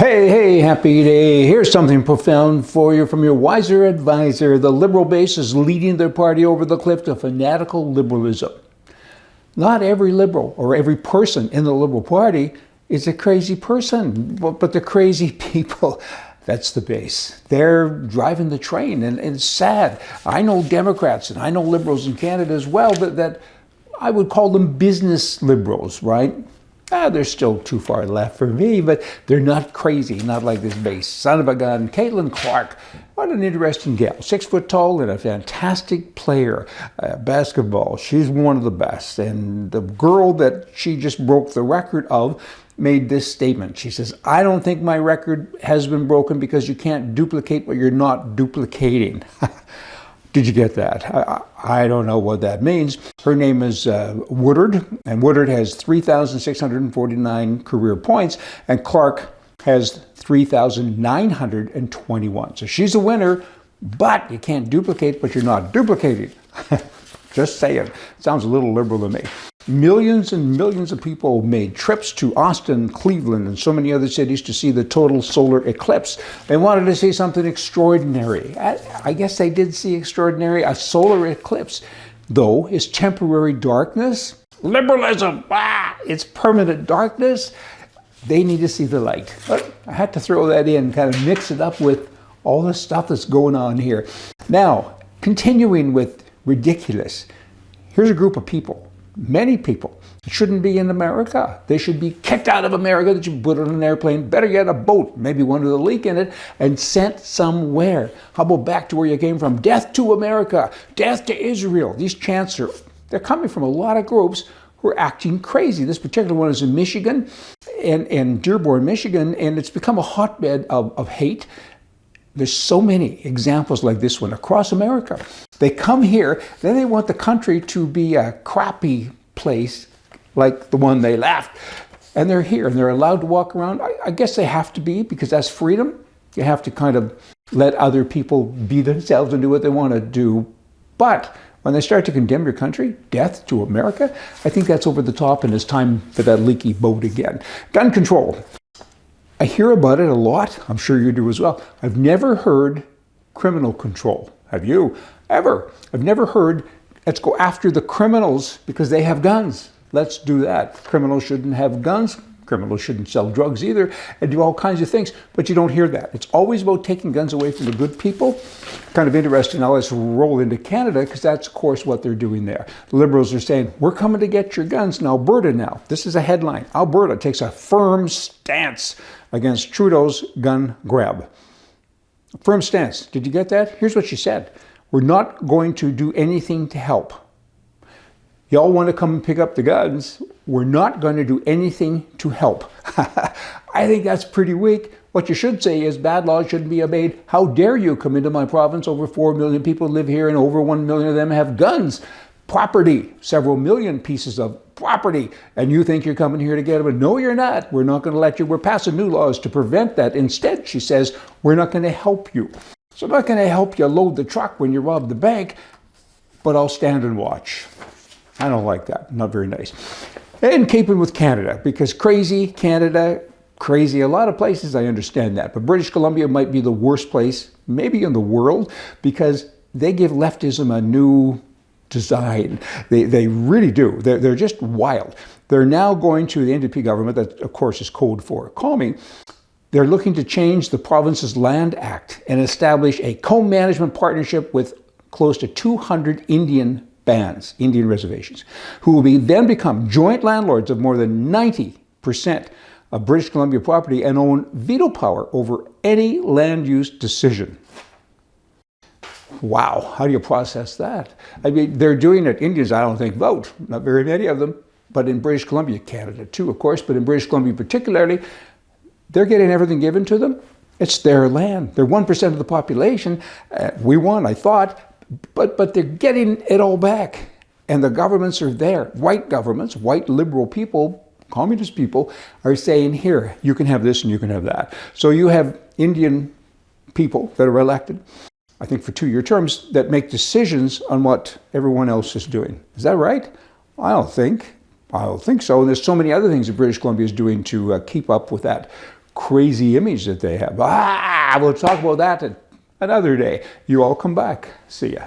Hey, happy day. Here's something profound for you from your wiser advisor. The liberal base is leading their party over the cliff to fanatical liberalism. Not every liberal or every person in the Liberal Party is a crazy person, but the crazy people, that's the base. They're driving the train, and it's sad. I know Democrats and I know liberals in Canada as well, that I would call them business liberals, right? They're still too far left for me, but they're not crazy, not like this base. Son of a gun, Caitlin Clark. What an interesting gal. 6 foot tall and a fantastic player. Basketball, she's one of the best. And the girl that she just broke the record of made this statement. She says, I don't think my record has been broken because you can't duplicate what you're not duplicating. Did you get that? I don't know what that means. Her name is Woodard, and Woodard has 3,649 career points, and Clark has 3,921. So she's a winner, but you can't duplicate what you're not duplicating. Just saying. Sounds a little liberal to me. Millions and millions of people made trips to Austin, Cleveland, and so many other cities to see the total solar eclipse. They wanted to see something extraordinary. I guess they did see extraordinary. A solar eclipse, though, is temporary darkness. Liberalism, it's permanent darkness. They need to see the light. But I had to throw that in, kind of mix it up with all the stuff that's going on here. Now, continuing with ridiculous, here's a group of people. Many people shouldn't be in America. They should be kicked out of America. They should put on an airplane, better get a boat, maybe one with a leak in it, and sent somewhere. How about back to where you came from? Death to America, death to Israel. These chants they're coming from a lot of groups who are acting crazy. This particular one is in Michigan, and Dearborn, Michigan, and it's become a hotbed of hate. There's so many examples like this one across America. They come here, then they want the country to be a crappy place like the one they left. And they're here, and they're allowed to walk around. I guess they have to be, because that's freedom. You have to kind of let other people be themselves and do what they want to do. But when they start to condemn your country, death to America, I think that's over the top, and it's time for that leaky boat again. Gun control. I hear about it a lot. I'm sure you do as well. I've never heard criminal control. Have you? Ever? I've never heard, let's go after the criminals because they have guns. Let's do that. Criminals shouldn't have guns. Criminals shouldn't sell drugs either and do all kinds of things. But you don't hear that. It's always about taking guns away from the good people. Kind of interesting. Now let's roll into Canada, because that's, of course, what they're doing there. The Liberals are saying, we're coming to get your guns in Alberta now. This is a headline. Alberta takes a firm stance against Trudeau's gun grab. Firm stance. Did you get that? Here's what she said. We're not going to do anything to help. Y'all want to come and pick up the guns. We're not going to do anything to help. I think that's pretty weak. What you should say is bad laws shouldn't be obeyed. How dare you come into my province? Over 4 million people live here, and over 1 million of them have guns. Property, several million pieces of property, and you think you're coming here to get them. But no, you're not. We're not going to let you. We're passing new laws to prevent that. Instead, she says, we're not going to help you. So I'm not going to help you load the truck when you rob the bank, but I'll stand and watch. I don't like that. Not very nice. And keeping with Canada, because crazy Canada, crazy a lot of places, I understand that. But British Columbia might be the worst place, maybe in the world, because they give leftism a new design. They really do. They're just wild. They're now going to the NDP government, that of course is code for call me. They're looking to change the province's Land Act and establish a co-management partnership with close to 200 Indian bands, Indian reservations, who will then become joint landlords of more than 90% of British Columbia property and own veto power over any land use decision. Wow, how do you process that? I mean, they're doing it. Indians, I don't think, vote. Not very many of them. But in British Columbia, Canada too, of course, but in British Columbia particularly, they're getting everything given to them. It's their land. They're 1% of the population. We won, I thought, but they're getting it all back. And the governments are there. White governments, white liberal people, communist people, are saying, here, you can have this and you can have that. So you have Indian people that are elected, I think for 2-year terms, that make decisions on what everyone else is doing. Is that right? I don't think so. And there's so many other things that British Columbia is doing to keep up with that crazy image that they have. We'll talk about that another day. You all come back. See ya.